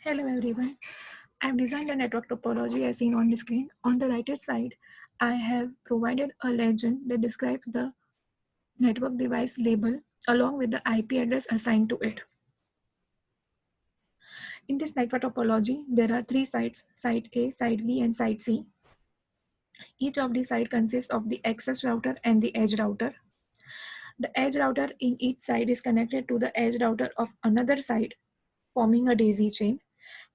Hello everyone. I've designed a network topology as seen on the screen. On the rightest side, I have provided a legend that describes the network device label along with the IP address assigned to it. In this network topology, there are three sites, site A, site B, and site C. Each of the site consists of the access router and the edge router. The edge router in each site is connected to the edge router of another site, forming a daisy chain.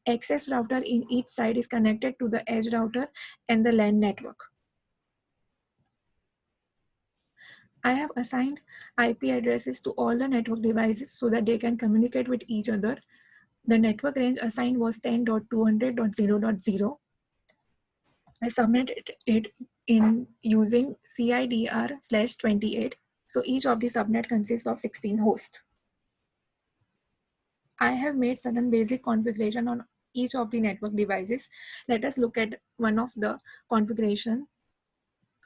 Access router in each side is connected to the edge router and the LAN network. I have assigned IP addresses to all the network devices so that they can communicate with each other. The network range assigned was 10.200.0.0. I submitted it in using CIDR/28. So each of the subnet consists of 16 hosts. I have made certain basic configuration on each of the network devices. Let us look at one of the configuration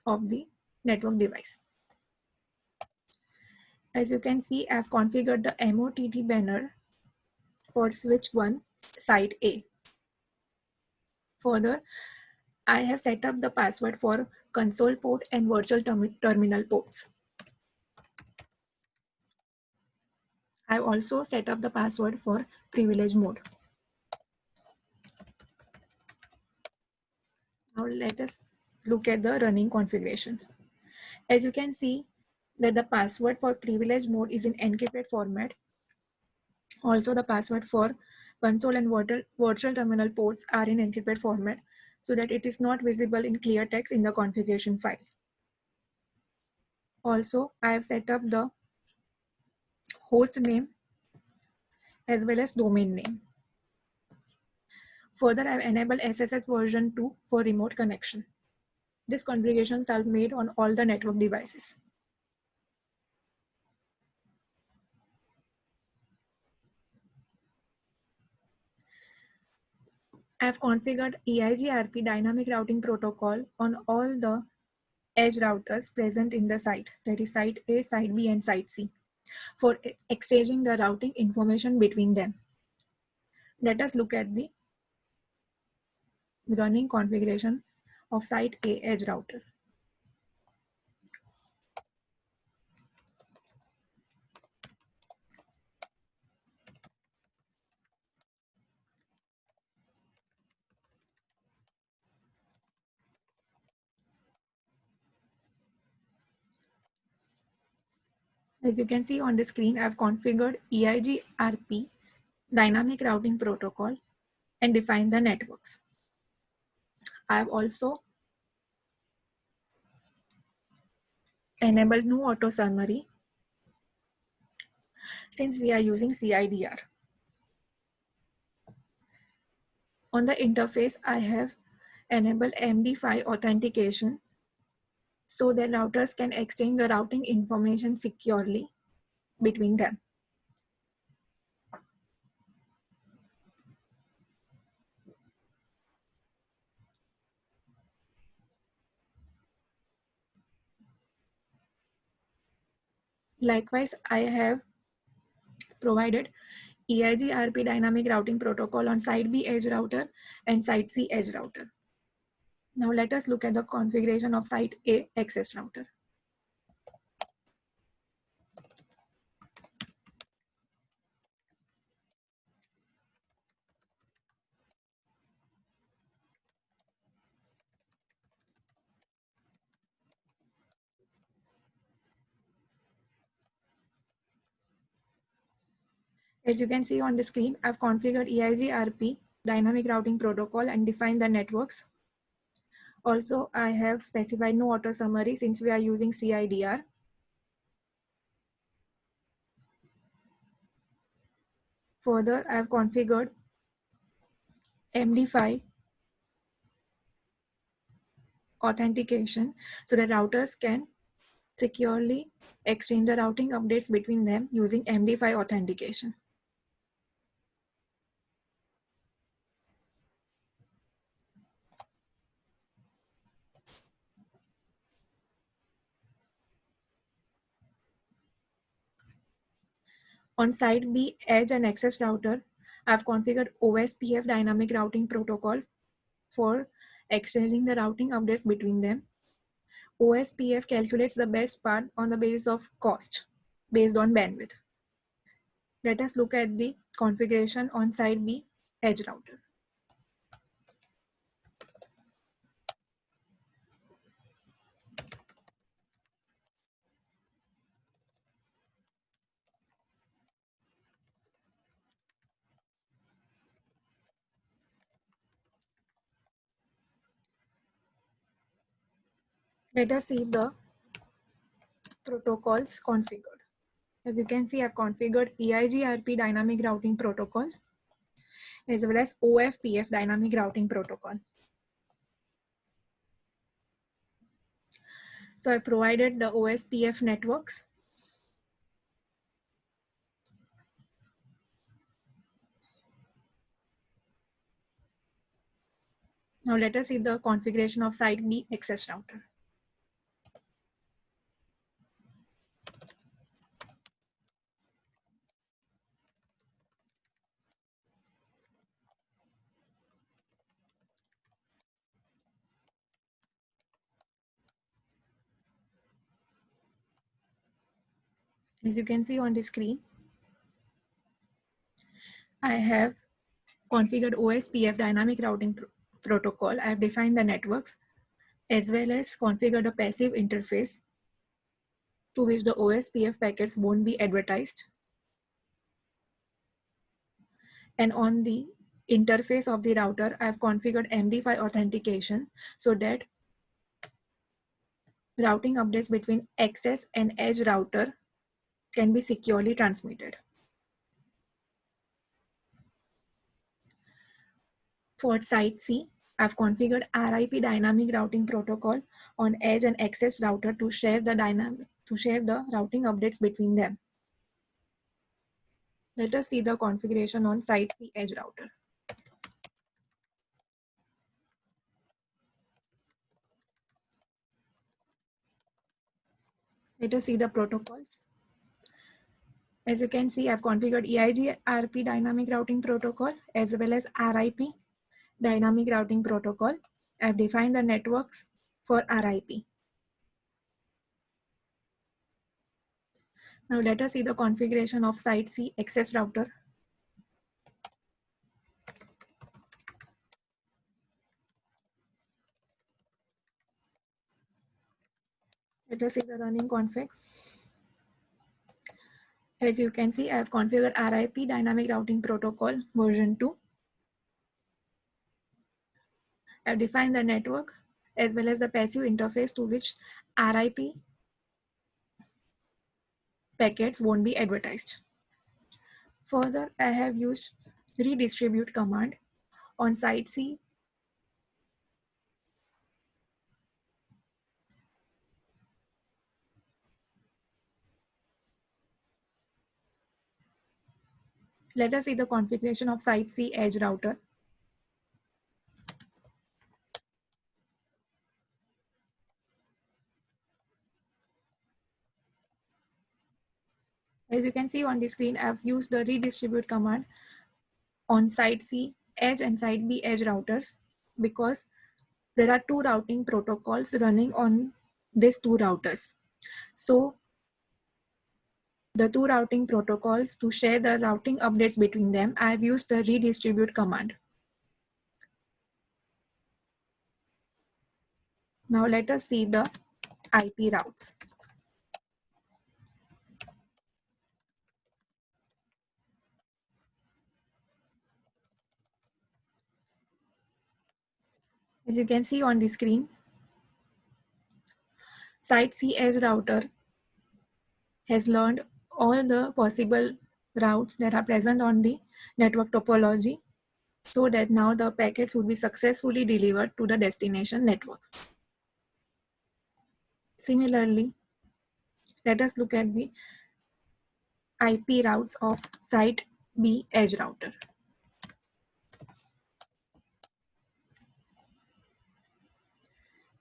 of the network device. As you can see, I've configured the MOTT banner for switch 1 site A. Further, I have set up the password for console port and virtual terminal ports. I've also set up the password for privilege mode. Now let us look at the running configuration. As you can see that the password for privilege mode is in encrypted format. Also, the password for console and virtual terminal ports are in encrypted format so that it is not visible in clear text in the configuration file. Also, I have set up the host name as well as domain name. Further, I have enabled SSH version 2 for remote connection. These configurations are made on all the network devices. I have configured EIGRP dynamic routing protocol on all the edge routers present in the site, that is site A, site B, and site C, for exchanging the routing information between them. Let us look at the running configuration of site A edge router. As you can see on the screen, I've configured EIGRP dynamic routing protocol and defined the networks. I've also enabled no auto summary since we are using CIDR. On the interface, I have enabled MD5 authentication so that routers can exchange the routing information securely between them. Likewise, I have provided EIGRP dynamic routing protocol on site B edge router and site C edge router. Now let us look at the configuration of site A access router. As you can see on the screen, I've configured EIGRP dynamic routing protocol and defined the networks. Also, I have specified no auto summary since we are using CIDR. Further, I have configured MD5 authentication so that routers can securely exchange the routing updates between them using MD5 authentication. On site B edge and access router, I've configured OSPF dynamic routing protocol for exchanging the routing updates between them. OSPF calculates the best path on the basis of cost based on bandwidth. Let us look at the configuration on side B edge router. Let us see the protocols configured. As you can see, I've configured EIGRP dynamic routing protocol as well as OFPF dynamic routing protocol. So I provided the OSPF networks. Now let us see the configuration of site B access router. As you can see on the screen, I have configured OSPF dynamic routing protocol. I have defined the networks as well as configured a passive interface to which the OSPF packets won't be advertised. And on the interface of the router, I have configured MD5 authentication so that routing updates between access and edge router can be securely transmitted. For site C, I've configured RIP dynamic routing protocol on edge and access router to share the routing updates between them. Let us see the configuration on site C edge router. Let us see the protocols. As you can see, I've configured EIGRP dynamic routing protocol as well as RIP dynamic routing protocol. I've defined the networks for RIP. Now let us see the configuration of site C access router. Let us see the running config. As you can see, I have configured RIP dynamic routing protocol version 2. I have defined the network as well as the passive interface to which RIP packets won't be advertised. Further, I have used redistribute command on site C. Let us see the configuration of site C edge router. As you can see on the screen, I've used the redistribute command on site C edge and site B edge routers because there are two routing protocols running on these two routers. So the two routing protocols, to share the routing updates between them, I have used the redistribute command. Now let us see the IP routes. As you can see on the screen, site C edge router has learned all the possible routes that are present on the network topology so that now the packets would be successfully delivered to the destination network. Similarly, let us look at the IP routes of site B edge router.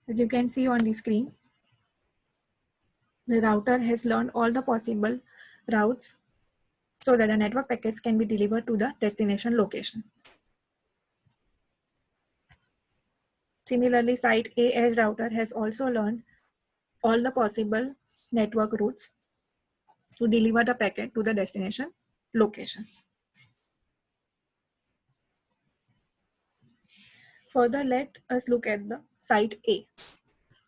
As you can see on the screen, the router has learned all the possible routes so that the network packets can be delivered to the destination location. Similarly, Site A edge router has also learned all the possible network routes to deliver the packet to the destination location. Further, let us look at the Site A.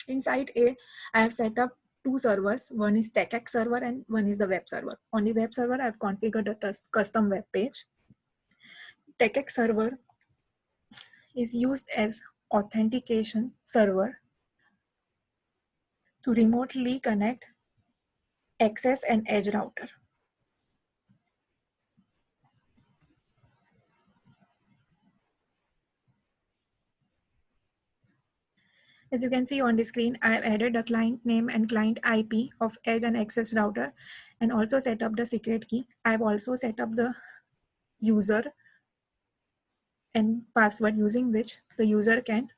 In Site A, I have set up two servers. One is TechX server and one is the web server. On the web server, I have configured a custom web page. TechX server is used as authentication server to remotely connect access and edge router. As you can see on the screen, I have added the client name and client IP of edge and access router and also set up the secret key. I have also set up the user and password using which the user can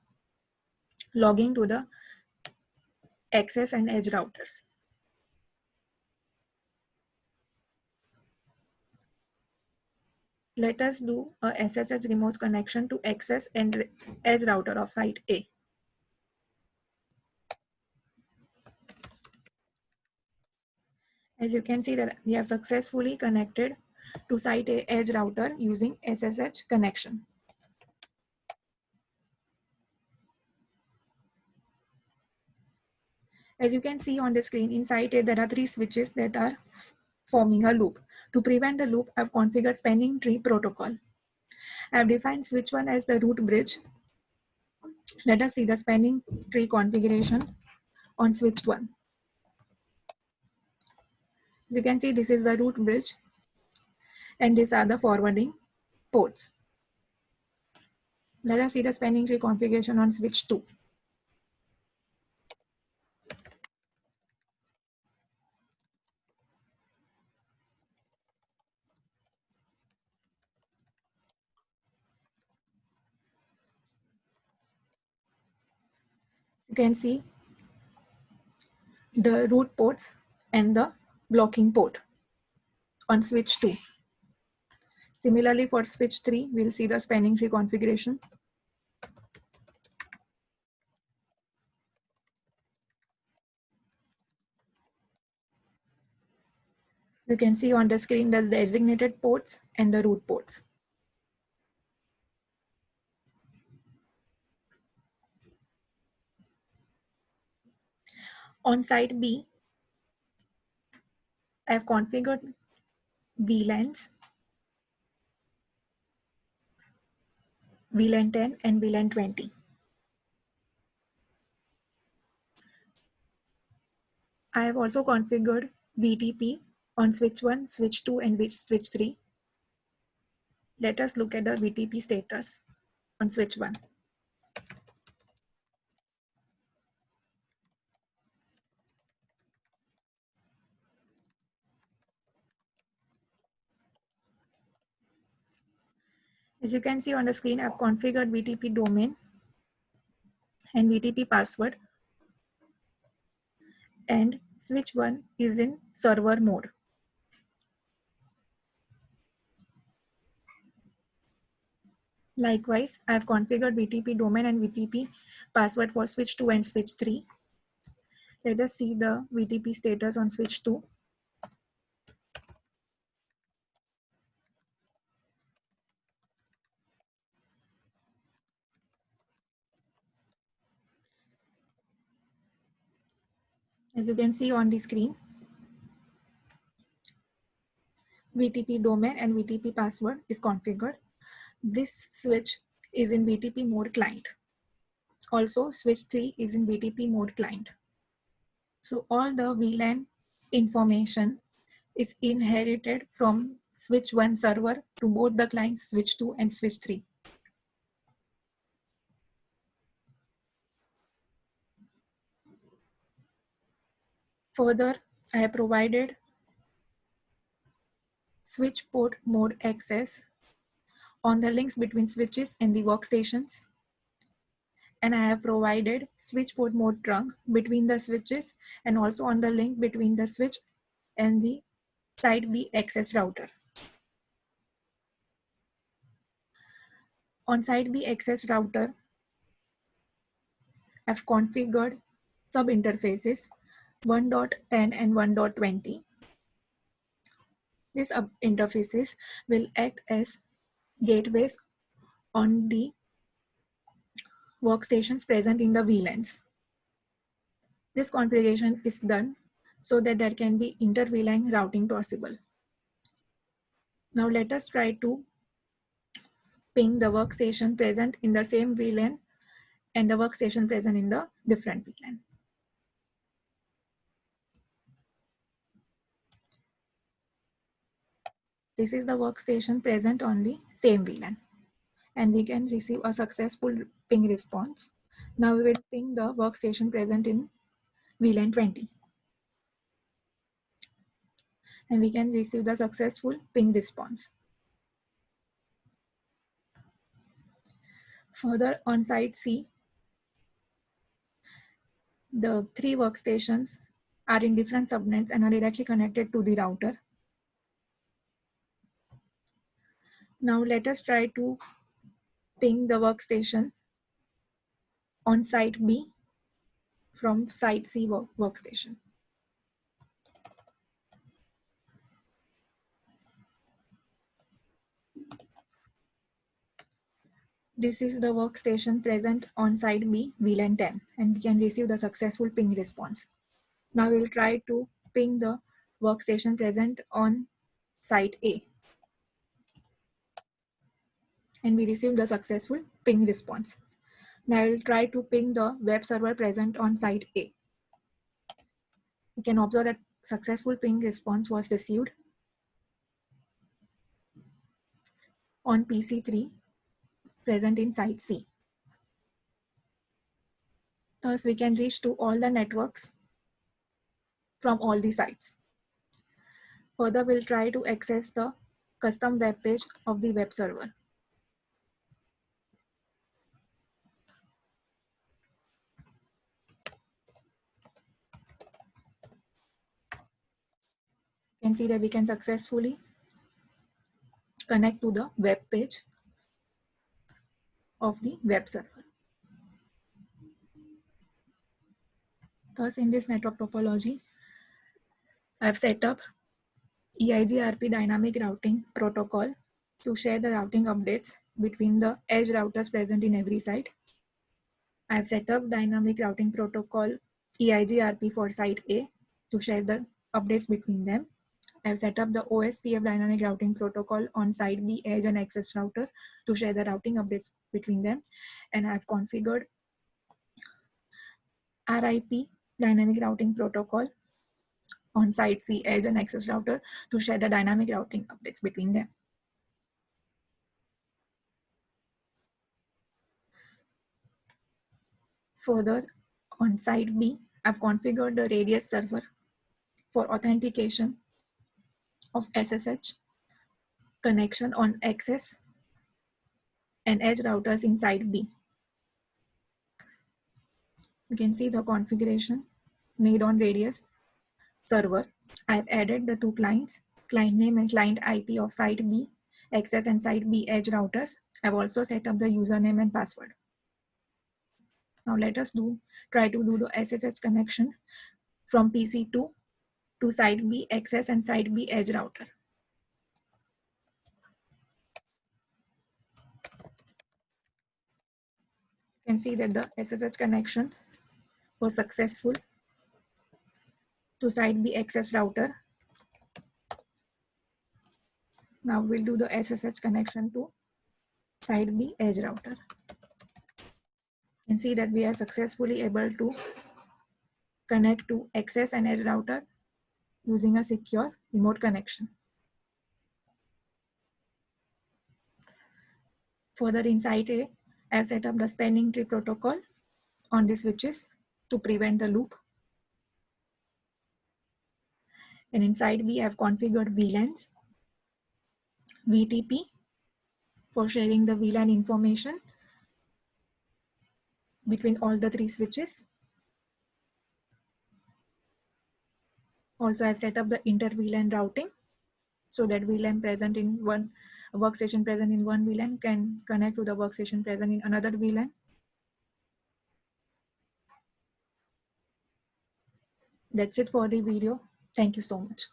log into the access and edge routers. Let us do a SSH remote connection to access and edge router of Site A. As you can see that we have successfully connected to Site A edge router using SSH connection. As you can see on the screen, in Site A there are three switches that are forming a loop. To prevent the loop, I've configured spanning tree protocol. I've defined switch 1 as the root bridge. Let us see the spanning tree configuration on switch 1. As you can see, this is the root bridge and these are the forwarding ports. Let us see the spanning tree configuration on switch 2. You can see the root ports and the blocking port on switch 2. Similarly, for switch 3, we'll see the spanning tree configuration. You can see on the screen the designated ports and the root ports. On site B, I have configured VLANs, VLAN 10 and VLAN 20. I have also configured VTP on switch 1, switch 2 and switch 3. Let us look at the VTP status on switch 1. As you can see on the screen, I've configured VTP domain and VTP password, and switch 1 is in server mode. Likewise, I have configured VTP domain and VTP password for switch 2 and switch 3. Let us see the VTP status on switch 2. As you can see on the screen, VTP domain and VTP password is configured. This switch is in VTP mode client. Also, switch 3 is in VTP mode client. So all the VLAN information is inherited from switch 1 server to both the clients switch 2 and switch 3. Further, I have provided switch port mode access on the links between switches and the workstations. And I have provided switch port mode trunk between the switches and also on the link between the switch and the Site B access router. On site B access router, I've configured sub-interfaces 1.10 and 1.20. These interfaces will act as gateways on the workstations present in the VLANs. This configuration is done so that there can be inter-VLAN routing possible. Now let us try to ping the workstation present in the same VLAN and the workstation present in the different VLAN. This is the workstation present on the same VLAN, and we can receive a successful ping response. Now we will ping the workstation present in VLAN 20, and we can receive the successful ping response. Further, on site C, the 3 workstations are in different subnets and are directly connected to the router. Now let us try to ping the workstation on site B from site C workstation. This is the workstation present on site B, VLAN 10, and we can receive the successful ping response. Now we'll try to ping the workstation present on site A, and we receive the successful ping response. Now I will try to ping the web server present on site A. We can observe that successful ping response was received on PC3 present in site C. Thus, we can reach to all the networks from all the sites. Further, we'll try to access the custom web page of the web server. You can see that we can successfully connect to the web page of the web server. Thus, in this network topology, I've set up EIGRP dynamic routing protocol to share the routing updates between the edge routers present in every site. I've set up dynamic routing protocol EIGRP for site A to share the updates between them. I've set up the OSPF dynamic routing protocol on site B edge and access router to share the routing updates between them. And I've configured RIP dynamic routing protocol on site C edge and access router to share the dynamic routing updates between them. Further, on site B, I've configured the radius server for authentication of SSH connection on access and edge routers in site B. You can see the configuration made on radius server. I've added the 2 clients, client name and client IP of site B access and site B edge routers. I've also set up the username and password. Now let us try to do the SSH connection from PC2 to site B access and site B edge router. You can see that the SSH connection was successful to site B access router. Now we'll do the SSH connection to site B edge router. You can see that we are successfully able to connect to access and edge router using a secure remote connection. Further, in site A, I have set up the spanning tree protocol on the switches to prevent the loop. And inside B, I have configured VLANs, VTP for sharing the VLAN information between all the 3 switches. Also, I've set up the inter-VLAN routing so that VLAN present in one workstation present in one VLAN can connect to the workstation present in another VLAN. That's it for the video. Thank you so much.